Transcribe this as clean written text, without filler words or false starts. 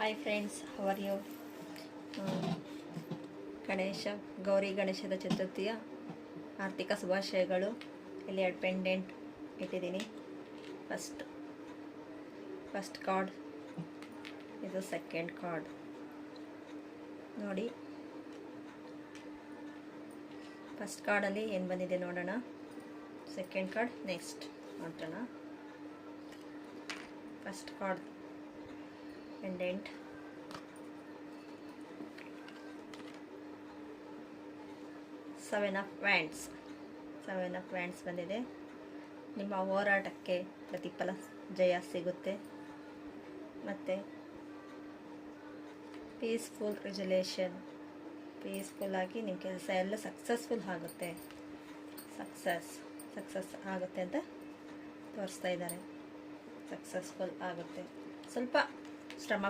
Hi friends, how are you. Gauri ಗಣೇಶದ ಚತುರ್ಥಿಯ ಆರ್ಥಿಕ ಶುಭಾಶಯಗಳು. ಇಲ್ಲಿ 2 ಪೆಂಡೆಂಟ್ ಇಟ್ಟಿದ್ದೀನಿ. ಫಸ್ಟ್ ಕಾರ್ಡ್, ಇದು ಸೆಕೆಂಡ್ ಕಾರ್ಡ್. ನೋಡಿ, ಫಸ್ಟ್ ಕಾರ್ಡಲ್ಲಿ ಏನು ಬಂದಿದೆ ನೋಡೋಣ. ಸೆಕೆಂಡ್ ಕಾರ್ಡ್ ನೆಕ್ಸ್ಟ್ ನೋಡೋಣ. First card pendant. Seven of wands ಬಂದಿದೆ. ನಿಮ್ಮ ಹೋರಾಟಕ್ಕೆ ಪ್ರತಿಫಲ, ಜಯ ಸಿಗುತ್ತೆ. ಮತ್ತು ಪೀಸ್ಫುಲ್ ರೆಸಲ್ಯೂಷನ್, ಪೀಸ್ಫುಲ್ ಆಗಿ ನಿಮ್ಮ ಕೆಲಸ ಎಲ್ಲ ಸಕ್ಸಸ್ಫುಲ್ ಆಗುತ್ತೆ. ಸಕ್ಸಸ್ ಆಗುತ್ತೆ ಅಂತ ತೋರಿಸ್ತಾ ಇದ್ದಾರೆ. ಸಕ್ಸಸ್ಫುಲ್ ಆಗುತ್ತೆ. ಸ್ವಲ್ಪ ಶ್ರಮ